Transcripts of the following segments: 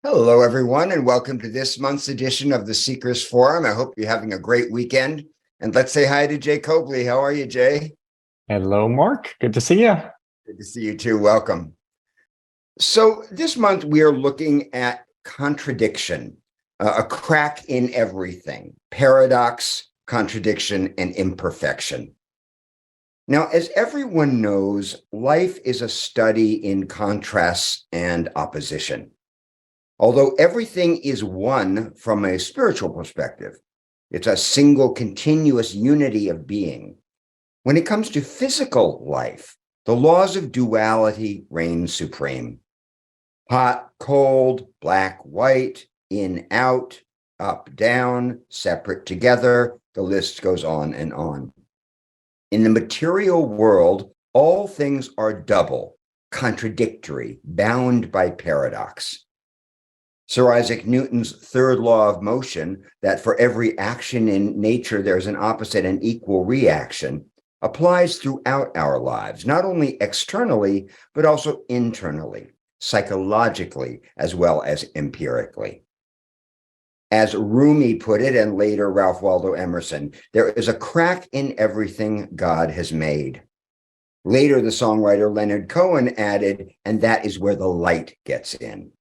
Hello, everyone, and welcome to this month's edition of the Seekers Forum. I hope you're having a great weekend. And let's say hi to Jay Cobley. How are you, Jay? Hello, Mark. Good to see you. Good to see you too. Welcome. So, this month we are looking at contradiction, a crack in everything, paradox, contradiction, and imperfection. Now, as everyone knows, life is a study in contrasts and opposition. Although everything is one from a spiritual perspective, it's a single continuous unity of being. When it comes to physical life, the laws of duality reign supreme. Hot, cold, black, white, in, out, up, down, separate, together, the list goes on and on. In the material world, all things are double, contradictory, bound by paradox. Sir Isaac Newton's third law of motion, that for every action in nature there's an opposite and equal reaction, applies throughout our lives, not only externally, but also internally, psychologically, as well as empirically. As Rumi put it, and later Ralph Waldo Emerson, there is a crack in everything God has made. Later, the songwriter Leonard Cohen added, and that is where the light gets in.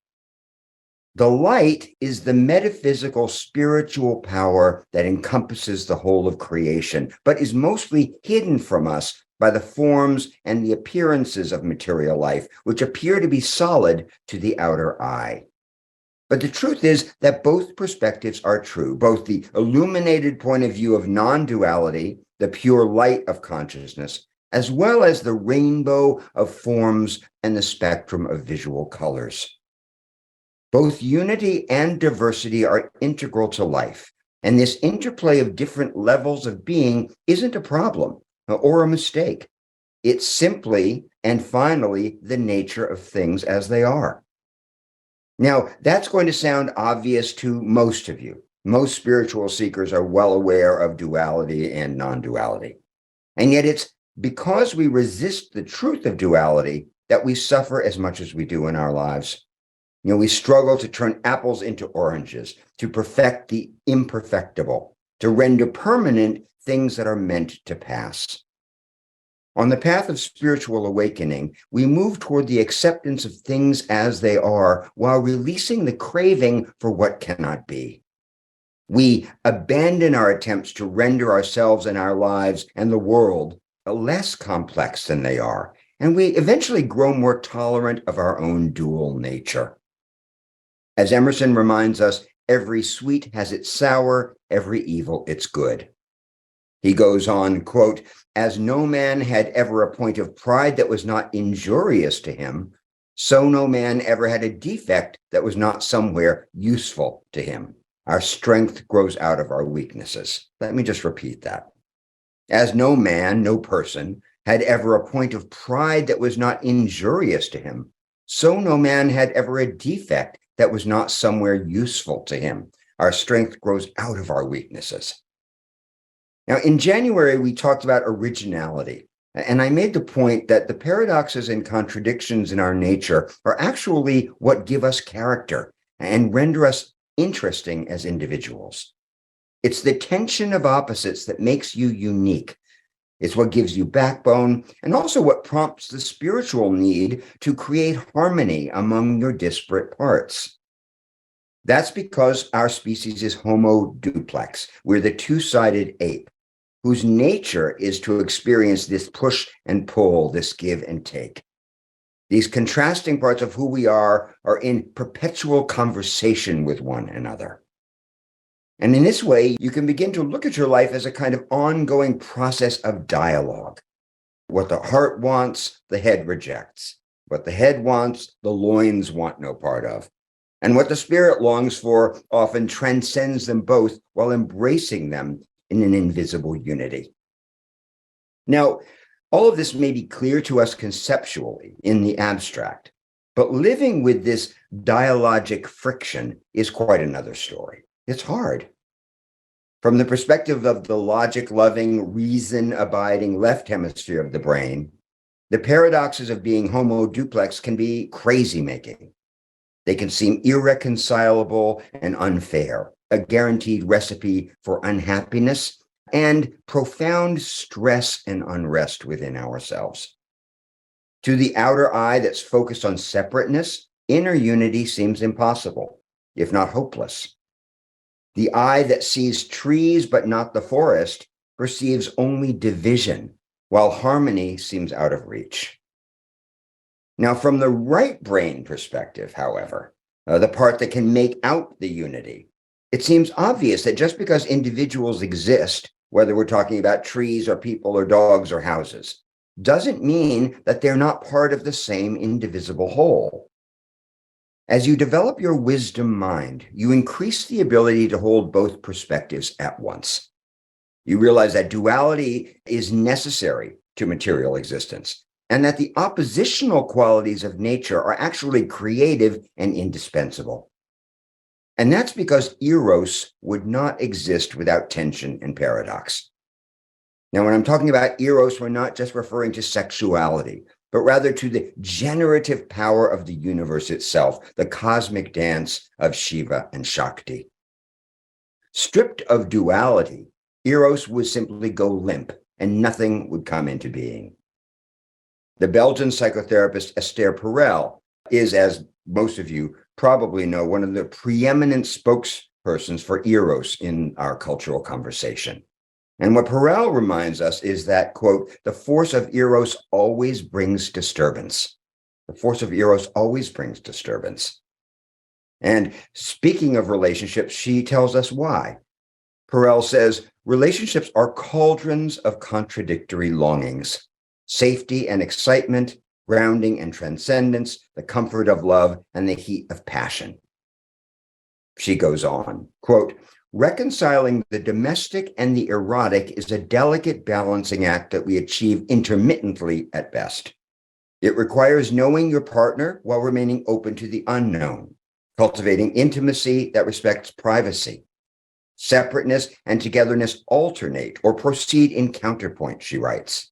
The light is the metaphysical spiritual power that encompasses the whole of creation, but is mostly hidden from us by the forms and the appearances of material life, which appear to be solid to the outer eye. But the truth is that both perspectives are true, both the illuminated point of view of non-duality, the pure light of consciousness, as well as the rainbow of forms and the spectrum of visual colors. Both unity and diversity are integral to life, and this interplay of different levels of being isn't a problem or a mistake. It's simply and finally the nature of things as they are. Now, that's going to sound obvious to most of you. Most spiritual seekers are well aware of duality and non-duality. And yet it's because we resist the truth of duality that we suffer as much as we do in our lives. We struggle to turn apples into oranges, to perfect the imperfectible, to render permanent things that are meant to pass. On the path of spiritual awakening, we move toward the acceptance of things as they are while releasing the craving for what cannot be. We abandon our attempts to render ourselves and our lives and the world less complex than they are, and we eventually grow more tolerant of our own dual nature. As Emerson reminds us, every sweet has its sour, every evil its good. He goes on, quote, as no man had ever a point of pride that was not injurious to him, so no man ever had a defect that was not somewhere useful to him. Our strength grows out of our weaknesses. Let me just repeat that. As no man, no person, had ever a point of pride that was not injurious to him, so no man had ever a defect that was not somewhere useful to him. Our strength grows out of our weaknesses. Now, in January, we talked about originality, and I made the point that the paradoxes and contradictions in our nature are actually what give us character and render us interesting as individuals. It's the tension of opposites that makes you unique. It's what gives you backbone and also what prompts the spiritual need to create harmony among your disparate parts. That's because our species is Homo duplex. We're the two-sided ape, whose nature is to experience this push and pull, this give and take. These contrasting parts of who we are in perpetual conversation with one another. And in this way, you can begin to look at your life as a kind of ongoing process of dialogue. What the heart wants, the head rejects. What the head wants, the loins want no part of. And what the spirit longs for often transcends them both while embracing them in an invisible unity. Now, all of this may be clear to us conceptually in the abstract, but living with this dialogic friction is quite another story. It's hard. From the perspective of the logic-loving, reason-abiding left hemisphere of the brain, the paradoxes of being Homo duplex can be crazy-making. They can seem irreconcilable and unfair, a guaranteed recipe for unhappiness and profound stress and unrest within ourselves. To the outer eye that's focused on separateness, inner unity seems impossible, if not hopeless. The eye that sees trees but not the forest perceives only division, while harmony seems out of reach. Now, from the right brain perspective, however, the part that can make out the unity, it seems obvious that just because individuals exist, whether we're talking about trees or people or dogs or houses, doesn't mean that they're not part of the same indivisible whole. As you develop your wisdom mind, you increase the ability to hold both perspectives at once. You realize that duality is necessary to material existence, and that the oppositional qualities of nature are actually creative and indispensable. And that's because eros would not exist without tension and paradox. Now, when I'm talking about eros, we're not just referring to sexuality, but rather to the generative power of the universe itself, the cosmic dance of Shiva and Shakti. Stripped of duality, eros would simply go limp and nothing would come into being. The Belgian psychotherapist Esther Perel is, as most of you probably know, one of the preeminent spokespersons for eros in our cultural conversation. And what Perel reminds us is that, quote, the force of eros always brings disturbance. The force of eros always brings disturbance. And speaking of relationships, she tells us why. Perel says, relationships are cauldrons of contradictory longings, safety and excitement, grounding and transcendence, the comfort of love, and the heat of passion. She goes on, quote, reconciling the domestic and the erotic is a delicate balancing act that we achieve intermittently at best. It requires knowing your partner while remaining open to the unknown, cultivating intimacy that respects privacy. Separateness and togetherness alternate or proceed in counterpoint, she writes.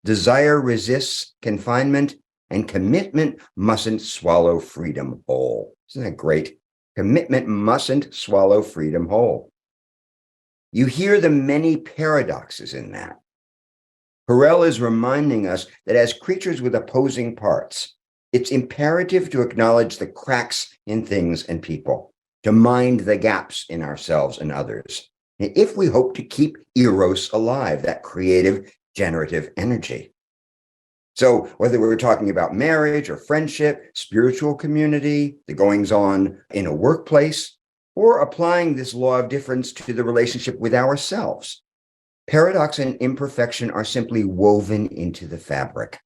Desire resists confinement, and commitment mustn't swallow freedom whole. Isn't that great? Commitment mustn't swallow freedom whole. You hear the many paradoxes in that. Perel is reminding us that as creatures with opposing parts, it's imperative to acknowledge the cracks in things and people, to mind the gaps in ourselves and others, if we hope to keep eros alive, that creative, generative energy. So whether we're talking about marriage or friendship, spiritual community, the goings-on in a workplace, or applying this law of difference to the relationship with ourselves, paradox and imperfection are simply woven into the fabric.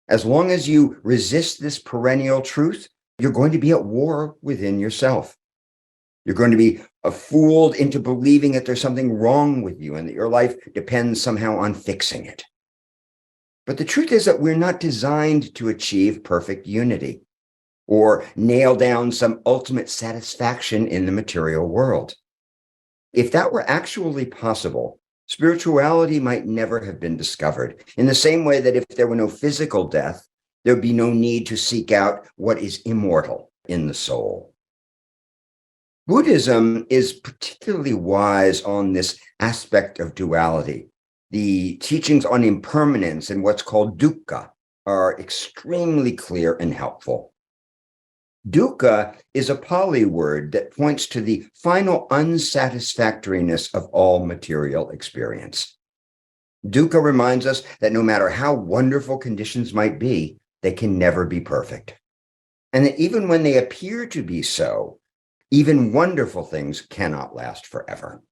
As long as you resist this perennial truth, you're going to be at war within yourself. You're going to be fooled into believing that there's something wrong with you and that your life depends somehow on fixing it. But the truth is that we're not designed to achieve perfect unity or nail down some ultimate satisfaction in the material world. If that were actually possible, spirituality might never have been discovered, in the same way that if there were no physical death, there would be no need to seek out what is immortal in the soul. Buddhism is particularly wise on this aspect of duality. The teachings on impermanence and what's called dukkha are extremely clear and helpful. Dukkha is a Pali word that points to the final unsatisfactoriness of all material experience. Dukkha reminds us that no matter how wonderful conditions might be, they can never be perfect. And that even when they appear to be so, even wonderful things cannot last forever.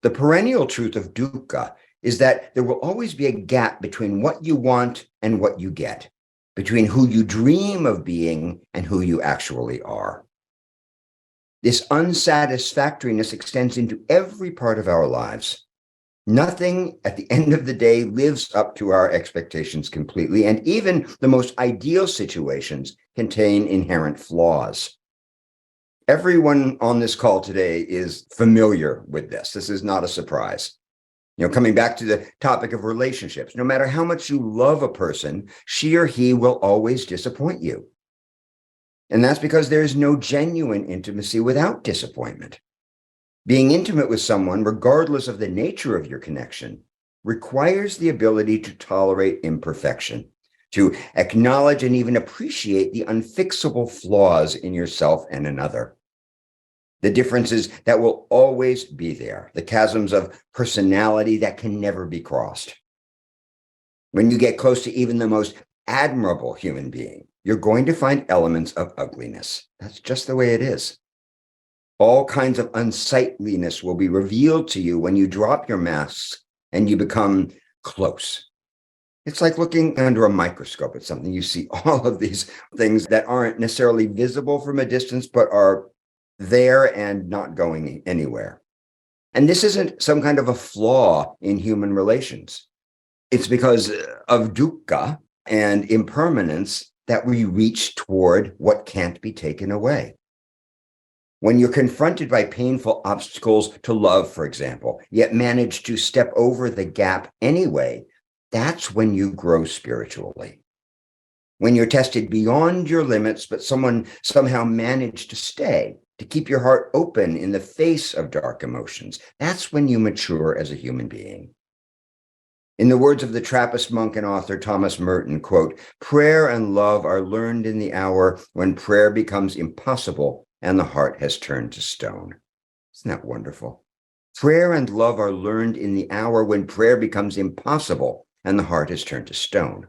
The perennial truth of dukkha is that there will always be a gap between what you want and what you get, between who you dream of being and who you actually are. This unsatisfactoriness extends into every part of our lives. Nothing at the end of the day lives up to our expectations completely, and even the most ideal situations contain inherent flaws. Everyone on this call today is familiar with this. This is not a surprise. Coming back to the topic of relationships, no matter how much you love a person, she or he will always disappoint you. And that's because there is no genuine intimacy without disappointment. Being intimate with someone, regardless of the nature of your connection, requires the ability to tolerate imperfection, to acknowledge and even appreciate the unfixable flaws in yourself and another. The differences that will always be there, the chasms of personality that can never be crossed. When you get close to even the most admirable human being, you're going to find elements of ugliness. That's just the way it is. All kinds of unsightliness will be revealed to you when you drop your masks and you become close. It's like looking under a microscope at something. You see all of these things that aren't necessarily visible from a distance, but are there and not going anywhere. And this isn't some kind of a flaw in human relations. It's because of dukkha and impermanence that we reach toward what can't be taken away. When you're confronted by painful obstacles to love, for example, yet manage to step over the gap anyway, that's when you grow spiritually. When you're tested beyond your limits, but someone somehow managed to stay, to keep your heart open in the face of dark emotions, that's when you mature as a human being. In the words of the Trappist monk and author Thomas Merton, quote, "Prayer and love are learned in the hour when prayer becomes impossible and the heart has turned to stone." Isn't that wonderful? Prayer and love are learned in the hour when prayer becomes impossible and the heart has turned to stone.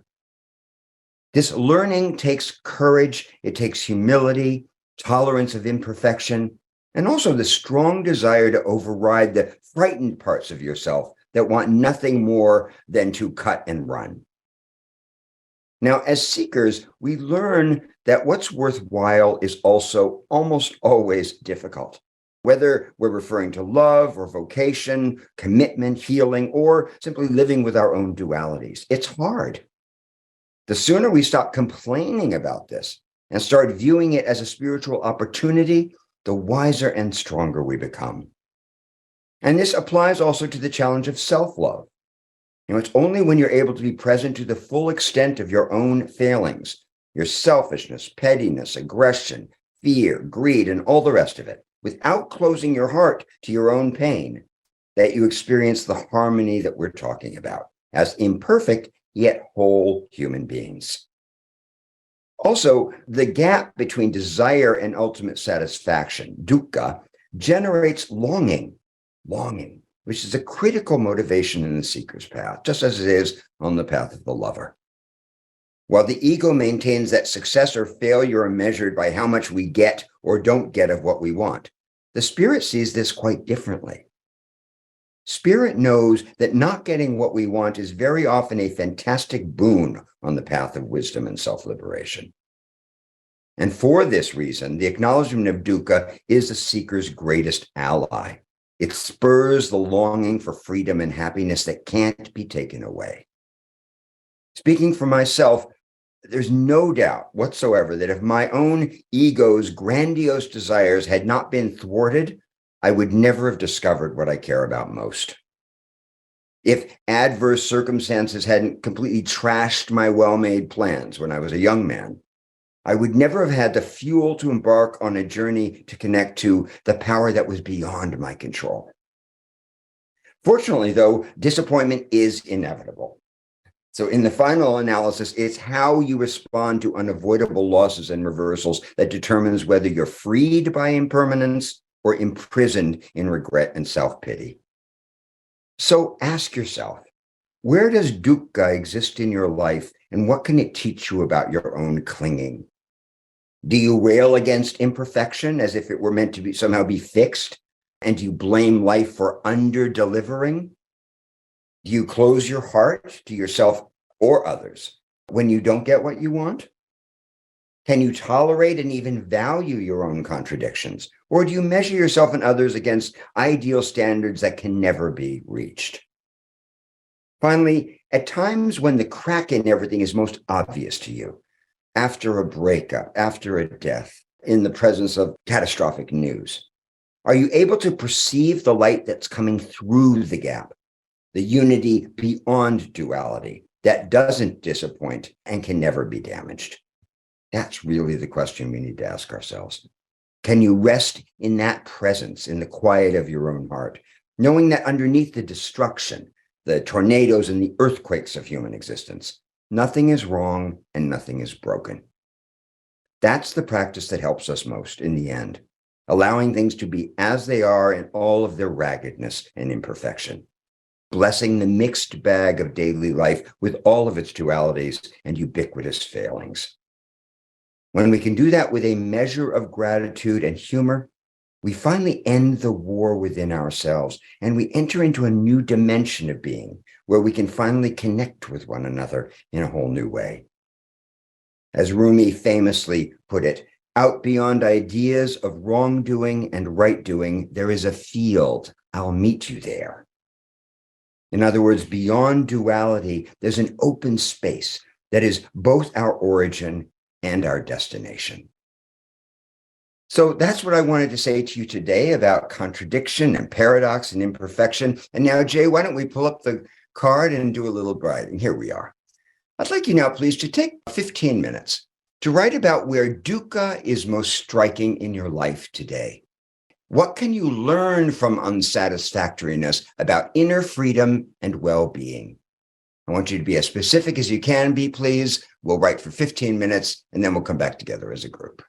This learning takes courage, it takes humility, tolerance of imperfection, and also the strong desire to override the frightened parts of yourself that want nothing more than to cut and run. Now, as seekers, we learn that what's worthwhile is also almost always difficult. Whether we're referring to love or vocation, commitment, healing, or simply living with our own dualities, it's hard. The sooner we stop complaining about this and start viewing it as a spiritual opportunity, the wiser and stronger we become. And this applies also to the challenge of self-love. It's only when you're able to be present to the full extent of your own failings, your selfishness, pettiness, aggression, fear, greed, and all the rest of it, without closing your heart to your own pain, that you experience the harmony that we're talking about as imperfect yet whole human beings. Also, the gap between desire and ultimate satisfaction, dukkha, generates longing, which is a critical motivation in the seeker's path, just as it is on the path of the lover. While the ego maintains that success or failure are measured by how much we get or don't get of what we want, the spirit sees this quite differently. Spirit knows that not getting what we want is very often a fantastic boon on the path of wisdom and self-liberation. And for this reason, the acknowledgement of dukkha is the seeker's greatest ally. It spurs the longing for freedom and happiness that can't be taken away. Speaking for myself, there's no doubt whatsoever that if my own ego's grandiose desires had not been thwarted, I would never have discovered what I care about most. If adverse circumstances hadn't completely trashed my well-made plans when I was a young man, I would never have had the fuel to embark on a journey to connect to the power that was beyond my control. Fortunately, though, disappointment is inevitable. So in the final analysis, it's how you respond to unavoidable losses and reversals that determines whether you're freed by impermanence or imprisoned in regret and self-pity. So ask yourself, where does dukkha exist in your life, and what can it teach you about your own clinging? Do you rail against imperfection as if it were meant to somehow be fixed? And do you blame life for under-delivering? Do you close your heart to yourself or others when you don't get what you want? Can you tolerate and even value your own contradictions? Or do you measure yourself and others against ideal standards that can never be reached? Finally, at times when the crack in everything is most obvious to you, after a breakup, after a death, in the presence of catastrophic news, are you able to perceive the light that's coming through the gap, the unity beyond duality that doesn't disappoint and can never be damaged? That's really the question we need to ask ourselves. Can you rest in that presence, in the quiet of your own heart, knowing that underneath the destruction, the tornadoes and the earthquakes of human existence, nothing is wrong and nothing is broken? That's the practice that helps us most in the end, allowing things to be as they are in all of their raggedness and imperfection, blessing the mixed bag of daily life with all of its dualities and ubiquitous failings. When we can do that with a measure of gratitude and humor, we finally end the war within ourselves and we enter into a new dimension of being where we can finally connect with one another in a whole new way. As Rumi famously put it, out beyond ideas of wrongdoing and right doing, there is a field. I'll meet you there. In other words, beyond duality, there's an open space that is both our origin and our destination. So that's what I wanted to say to you today about contradiction and paradox and imperfection. And now, Jay, why don't we pull up the card and do a little writing? Here we are. I'd like you now, please, to take 15 minutes to write about where dukkha is most striking in your life today. What can you learn from unsatisfactoriness about inner freedom and well-being? I want you to be as specific as you can be, please. We'll write for 15 minutes, and then we'll come back together as a group.